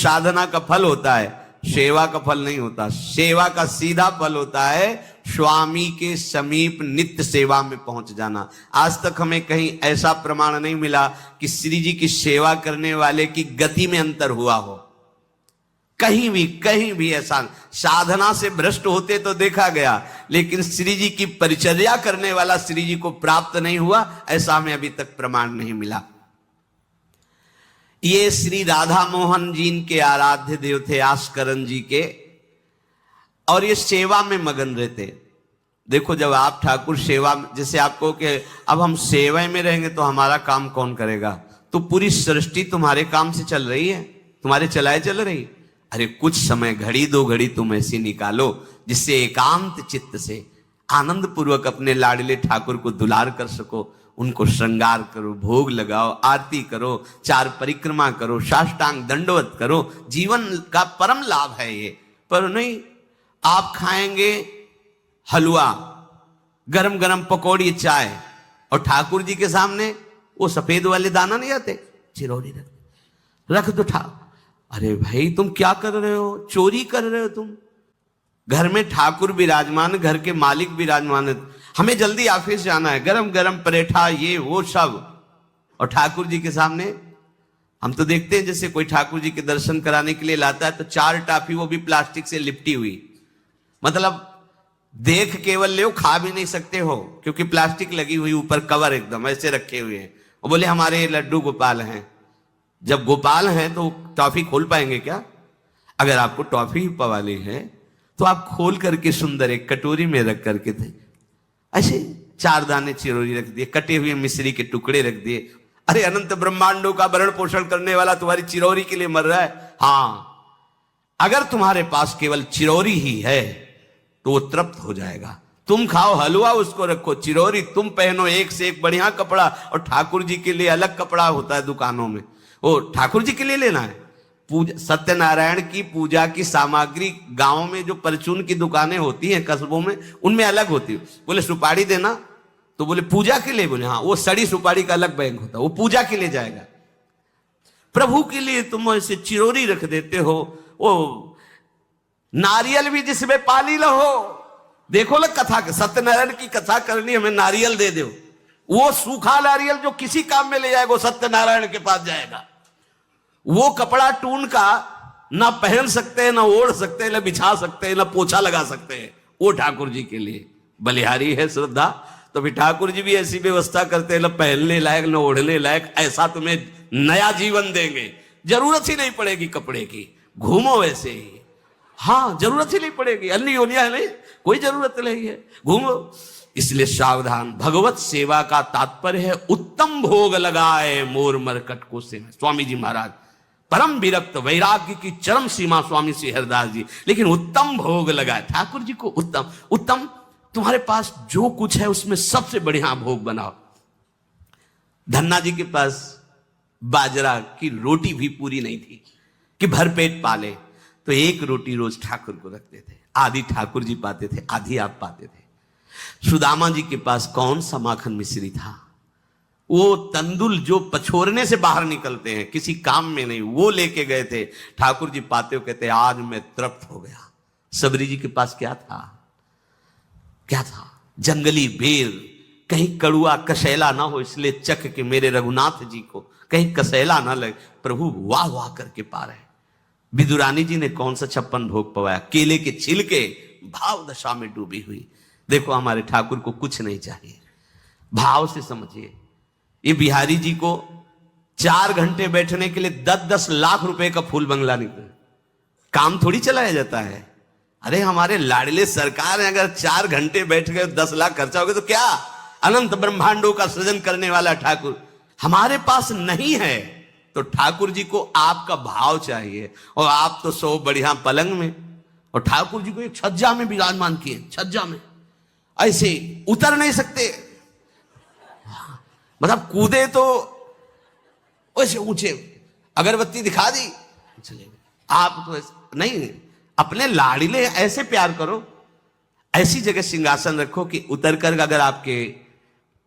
साधना का फल होता है, सेवा का फल नहीं होता। सेवा का सीधा फल होता है स्वामी के समीप नित्य सेवा में पहुंच जाना। आज तक हमें कहीं ऐसा प्रमाण नहीं मिला कि श्री जी की सेवा करने वाले की गति में अंतर हुआ हो। कहीं भी ऐसा साधना से भ्रष्ट होते तो देखा गया, लेकिन श्री जी की परिचर्या करने वाला श्री जी को प्राप्त नहीं हुआ, ऐसा हमें अभी तक प्रमाण नहीं मिला। ये श्री राधा मोहन जी के आराध्य देव थे, आस्करन जी के, और ये सेवा में मगन रहते। देखो, जब आप ठाकुर सेवा, जैसे आपको कि अब हम सेवा में रहेंगे तो हमारा काम कौन करेगा, तो पूरी सृष्टि तुम्हारे काम से चल रही है, तुम्हारे चलाए चल रही। अरे कुछ समय, घड़ी दो घड़ी तुम ऐसी निकालो जिससे एकांत चित्त से आनंद पूर्वक अपने लाडले ठाकुर को दुलार कर सको। उनको श्रृंगार करो, भोग लगाओ, आरती करो, 4 परिक्रमा करो, साष्टांग दंडवत करो। जीवन का परम लाभ है ये। पर नहीं, आप खाएंगे हलवा, गरम गरम पकौड़ी, चाय, और ठाकुर जी के सामने वो सफेद वाले दाना नहीं आते, चिरौरी रख दो अरे भाई तुम क्या कर रहे हो, चोरी कर रहे हो तुम। घर में ठाकुर विराजमान, घर के मालिक विराजमान, हमें जल्दी ऑफिस जाना है, गरम गरम परेठा ये वो सब, और ठाकुर जी के सामने। हम तो देखते हैं जैसे कोई ठाकुर जी के दर्शन कराने के लिए लाता है तो 4 टाफी, वो भी प्लास्टिक से लिपटी हुई, मतलब देख केवल ले, खा भी नहीं सकते हो क्योंकि प्लास्टिक लगी हुई, ऊपर कवर एकदम ऐसे रखे हुए हैं। वो बोले हमारे लड्डू गोपाल हैं। जब गोपाल हैं तो टॉफी खोल पाएंगे क्या? अगर आपको टॉफी पवाली है तो आप खोल करके सुंदर एक कटोरी में रख करके थे, ऐसे 4 दाने चिरौरी रख दिए, कटे हुए मिश्री के टुकड़े रख दिए। अरे अनंत ब्रह्मांडों का भरण पोषण करने वाला तुम्हारी चिरौरी के लिए मर रहा है। हाँ, अगर तुम्हारे पास केवल चिरौरी ही है तो वो तृप्त हो जाएगा। तुम खाओ हलवा, उसको रखो चिरौरी, तुम पहनो एक से एक बढ़िया कपड़ा, और ठाकुर जी के लिए अलग कपड़ा होता है दुकानों में, वो ठाकुर जी के लिए लेना है। पूजा, सत्यनारायण की पूजा की सामग्री गांव में जो परचून की दुकानें होती हैं कस्बों में, उनमें अलग होती है। बोले सुपारी देना, तो बोले पूजा के लिए, बोले हाँ, वो सड़ी सुपारी का अलग बैंक होता है, वो पूजा के लिए जाएगा। प्रभु के लिए तुम ऐसे चिरौरी रख देते हो। वो नारियल भी जिसमें पाली लहो, देखो ना कथा, सत्यनारायण की कथा करनी, हमें नारियल दे दो। वो सूखा नारियल जो किसी काम में ले जाएगा, वो सत्यनारायण के पास जाएगा। वो कपड़ा टून का ना पहन सकते हैं, ना ओढ़ सकते हैं, ना बिछा सकते हैं, ना पोछा लगा सकते हैं, वो ठाकुर जी के लिए बलिहारी है श्रद्धा। तो भी ठाकुर जी भी ऐसी व्यवस्था करते हैं, ना पहनने लायक ना ओढ़ने लायक, ऐसा तुम्हें नया जीवन देंगे, जरूरत ही नहीं पड़ेगी कपड़े की, घूमो वैसे ही। हाँ, जरूरत ही नहीं पड़ेगी, अन्य योनिया है नहीं, कोई जरूरत नहीं है, घूमो। इसलिए सावधान, भगवत सेवा का तात्पर्य है उत्तम भोग लगाए मोर मरकट को से। स्वामी जी महाराज परम विरक्त, वैराग्य की चरम सीमा स्वामी श्री हरिदास जी, लेकिन उत्तम भोग लगाए ठाकुर जी को। उत्तम उत्तम, तुम्हारे पास जो कुछ है उसमें सबसे बढ़िया भोग बनाओ। धन्ना जी के पास बाजरा की रोटी भी पूरी नहीं थी कि भरपेट पाले, तो 1 रोटी रोज ठाकुर को रखते थे। आधी ठाकुर जी पाते थे, आधी आप पाते थे। सुदामा जी के पास कौन सा माखन मिश्री था, वो तंदुल जो पछोरने से बाहर निकलते हैं, किसी काम में नहीं, वो लेके गए थे। ठाकुर जी पाते हो कहते आज मैं तृप्त हो गया। सबरी जी के पास क्या था, क्या था? जंगली बेर, कहीं कड़ुआ कसेला ना हो, इसलिए चख के मेरे रघुनाथ जी को कहीं कसेला ना लगे। प्रभु वाह वाह करके पा रहे। विदुरानी जी ने कौन सा 56 भोग पवाया, केले के छिलके, भाव दशा में डूबी हुई। देखो हमारे ठाकुर को कुछ नहीं चाहिए, भाव से समझिए। ये बिहारी जी को 4 घंटे बैठने के लिए 10-10 लाख रुपए का फूल बंगला निकले, काम थोड़ी चलाया जाता है। अरे हमारे लाडले सरकार है, अगर 4 घंटे बैठ गए 10 लाख खर्चा हो गया तो क्या? अनंत ब्रह्मांडों का सृजन करने वाला ठाकुर हमारे पास नहीं है, तो ठाकुर जी को आपका भाव चाहिए। और आप तो 100 बढ़िया पलंग में, और ठाकुर जी को एक छज्जा में विराजमान किए, छज्जा में ऐसे उतर नहीं सकते, मतलब कूदे तो वैसे ऊंचे, अगरबत्ती दिखा दी चले। आप तो नहीं, अपने लाडले ऐसे प्यार करो, ऐसी जगह सिंहासन रखो कि उतर कर अगर आपके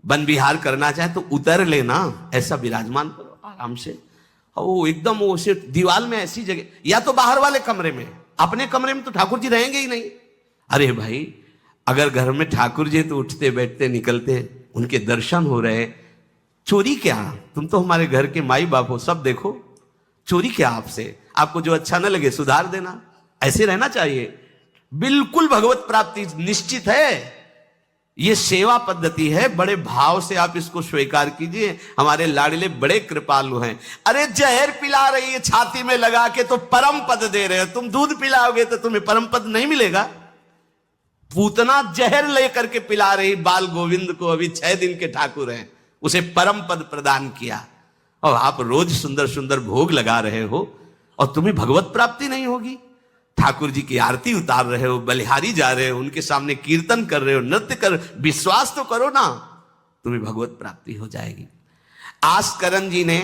वन विहार करना चाहे तो उतर लेना, ऐसा विराजमान करो आराम से। वो एकदम वो सिर्फ दीवार में ऐसी जगह, या तो बाहर वाले कमरे में, अपने कमरे में तो ठाकुर जी रहेंगे ही नहीं। अरे भाई, अगर घर में ठाकुर जी तो उठते बैठते निकलते, उनके दर्शन हो रहे, चोरी क्या? तुम तो हमारे घर के माई बाप हो, सब देखो, चोरी क्या आपसे? आपको जो अच्छा न लगे सुधार देना, ऐसे रहना चाहिए। बिल्कुल भगवत प्राप्ति निश्चित है। ये सेवा पद्धति है, बड़े भाव से आप इसको स्वीकार कीजिए। हमारे लाडले बड़े कृपालु हैं। अरे जहर पिला रही है छाती में लगा के तो परम पद दे रहे हो, तुम दूध पिलाओगे तो तुम्हें परम पद नहीं मिलेगा। पूतना जहर लेकर के पिला रही बाल गोविंद को, अभी 6 दिन के ठाकुर हैं, उसे परम पद प्रदान किया, और आप रोज सुंदर सुंदर भोग लगा रहे हो और तुम्हें भगवत प्राप्ति नहीं होगी। ठाकुर जी की आरती उतार रहे हो, बलिहारी जा रहे हो, उनके सामने कीर्तन कर रहे हो, नृत्य कर, विश्वास तो करो ना, तुम्हें भगवत प्राप्ति हो जाएगी। आस्करण जी ने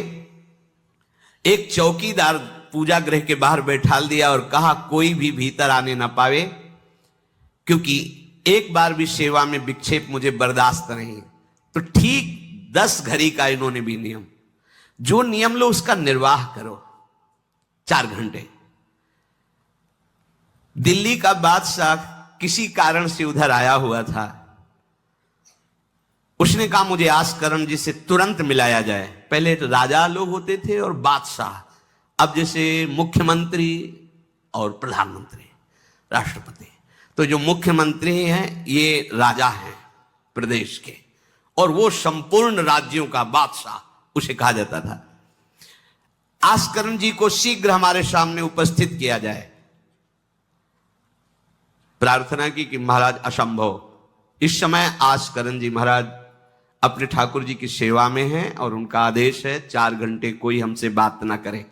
एक चौकीदार पूजा गृह के बाहर बैठाल दिया और कहा कोई भी भीतर आने ना पावे, क्योंकि एक बार भी सेवा में विक्षेप मुझे बर्दाश्त नहीं। तो ठीक 10 घड़ी का इन्होंने भी नियम, जो नियम लो उसका निर्वाह करो। 4 घंटे। दिल्ली का बादशाह किसी कारण से उधर आया हुआ था, उसने कहा मुझे आस्करण जी से तुरंत मिलाया जाए। पहले तो राजा लोग होते थे और बादशाह, अब जैसे मुख्यमंत्री और प्रधानमंत्री, राष्ट्रपति। तो जो मुख्यमंत्री हैं ये राजा हैं प्रदेश के, और वो संपूर्ण राज्यों का बादशाह उसे कहा जाता था। आस्करण जी को शीघ्र हमारे सामने उपस्थित किया जाए। प्रार्थना की कि महाराज असंभव, इस समय आस्करण जी महाराज अपने ठाकुर जी की सेवा में हैं और उनका आदेश है 4 घंटे कोई हमसे बात ना करे।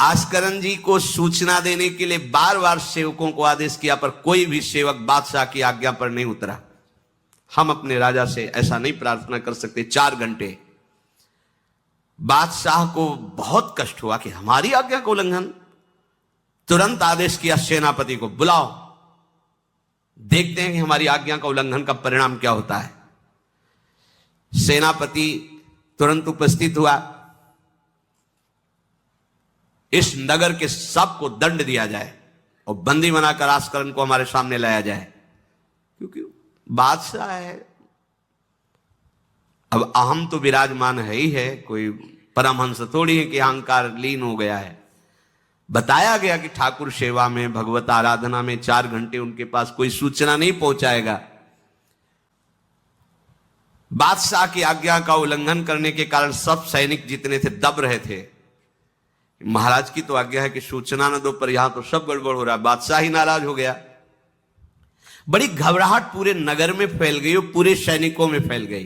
आस्करण जी को सूचना देने के लिए बार बार सेवकों को आदेश किया, पर कोई भी सेवक बादशाह की आज्ञा पर नहीं उतरा। हम अपने राजा से ऐसा नहीं प्रार्थना कर सकते 4 घंटे। बादशाह को बहुत कष्ट हुआ कि हमारी आज्ञा का उल्लंघन। तुरंत आदेश किया सेनापति को, बुलाओ, देखते हैं कि हमारी आज्ञा का उल्लंघन का परिणाम क्या होता है। सेनापति तुरंत उपस्थित हुआ। इस नगर के सबको दंड दिया जाए और बंदी बनाकर आस्करण को हमारे सामने लाया जाए, क्योंकि बादशाह है। अब अहम तो विराजमान है ही है, कोई परमहंस थोड़ी है कि अहंकार लीन हो गया है। बताया गया कि ठाकुर सेवा में, भगवत आराधना में 4 घंटे उनके पास कोई सूचना नहीं पहुंचाएगा। बादशाह की आज्ञा का उल्लंघन करने के कारण सब सैनिक जितने थे दब रहे थे। महाराज की तो आज्ञा है कि सूचना न दो, पर यहां तो सब गड़बड़ हो रहा है। बादशाह ही नाराज हो गया। बड़ी घबराहट पूरे नगर में फैल गई और पूरे सैनिकों में फैल गई।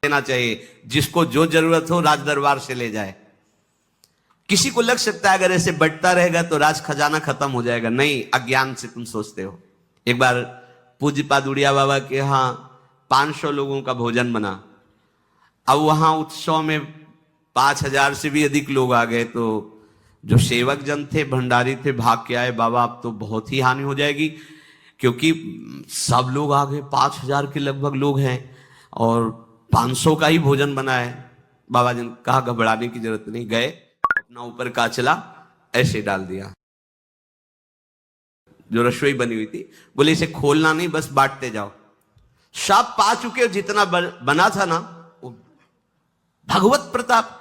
लेना चाहिए, जिसको जो जरूरत हो राज दरबार से ले जाए। किसी को लग सकता है अगर ऐसे बढ़ता रहेगा तो राज खजाना खत्म हो जाएगा। नहीं, अज्ञान से तुम सोचते हो। एक बार पूज्य पादुड़िया बाबा के यहाँ 500 लोगों का भोजन बना। अब वहां उत्सव में 5000 से भी अधिक लोग आ गए, तो जो सेवक जन थे, भंडारी थे, भाग के आए, बाबा अब तो बहुत ही हानि हो जाएगी, क्योंकि सब लोग आ गए, 5000 के लगभग लोग हैं और 500 का ही भोजन बना है। बाबा जी ने कहा घबराने की जरूरत नहीं। गए, अपना ऊपर का चला ऐसे डाल दिया जो रसोई बनी हुई थी, बोले इसे खोलना नहीं, बस बांटते जाओ। सब पा चुके, जितना बना था ना, भगवत प्रताप।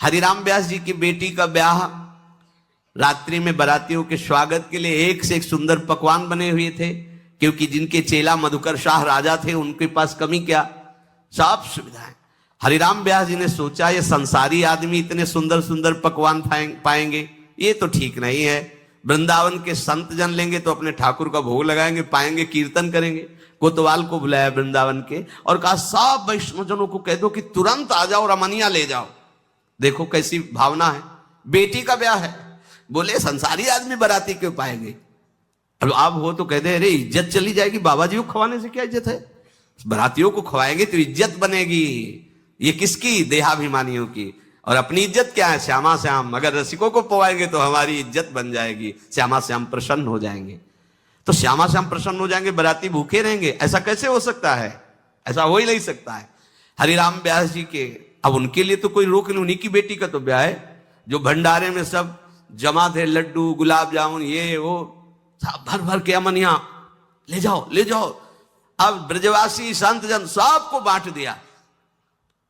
हरिराम व्यास जी की बेटी का ब्याह, रात्रि में बारातियों के स्वागत के लिए एक से एक सुंदर पकवान बने हुए थे, क्योंकि जिनके चेला मधुकर शाह राजा थे उनके पास कमी क्या, सब सुविधाएं। हरिराम व्यास जी ने सोचा ये संसारी आदमी इतने सुंदर सुंदर पकवान पाएंगे, ये तो ठीक नहीं है। वृंदावन के संत जन लेंगे तो अपने ठाकुर का भोग लगाएंगे, पाएंगे, कीर्तन करेंगे। कोतवाल को बुलाया वृंदावन के और कहा सब वैष्णवजनों को कह दो कि तुरंत आ जाओ, रमनिया ले जाओ। देखो कैसी भावना है, बेटी का ब्याह है। बोले संसारी आदमी बाराती क्यों पाएंगे? अब आप हो तो कह दे अरे इज्जत चली जाएगी, बाबा जी को खवाने से क्या इज्जत है? बारातियों को खवाएंगे तो इज्जत बनेगी। ये किसकी? देहाभिमानियों की। और अपनी इज्जत क्या है? श्यामा श्याम। अगर रसिकों को पवाएंगे तो हमारी इज्जत बन जाएगी, श्यामा श्याम प्रसन्न हो जाएंगे। तो श्यामा श्याम प्रसन्न हो जाएंगे, बाराती भूखे रहेंगे? ऐसा कैसे हो सकता है? ऐसा हो ही नहीं सकता है। हरिराम व्यास जी के अब उनके लिए तो कोई रोक नहीं, उन्हीं की बेटी का तो ब्याह है। जो भंडारे में सब जमा थे, लड्डू गुलाब जामुन ये वो सब भर भर के अमन यहाँ ले जाओ ले जाओ। अब ब्रजवासी संत जन सबको बांट दिया,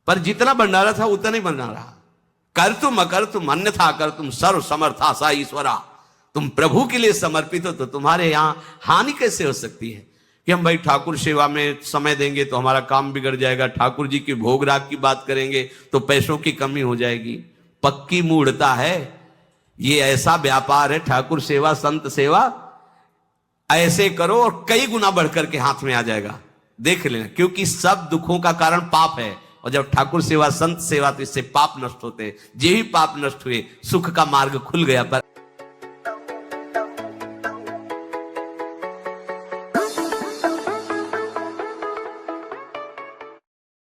पर जितना भंडारा था उतना ही बना रहा। कर तुम अकर तुम अन्यथा कर तुम सर्व समर्था सा ईश्वरा। तुम प्रभु के लिए समर्पित हो तो तुम्हारे यहां हानि कैसे हो सकती है कि हम भाई ठाकुर सेवा में समय देंगे तो हमारा काम बिगड़ जाएगा, ठाकुर जी के भोग राग की बात करेंगे तो पैसों की कमी हो जाएगी। पक्की मूढ़ता है, ये ऐसा व्यापार है ठाकुर सेवा संत सेवा, ऐसे करो और कई गुना बढ़कर के हाथ में आ जाएगा, देख लेना। क्योंकि सब दुखों का कारण पाप है, और जब ठाकुर सेवा संत सेवा तो इससे पाप नष्ट होते हैं। जे ही पाप नष्ट हुए सुख का मार्ग खुल गया। पर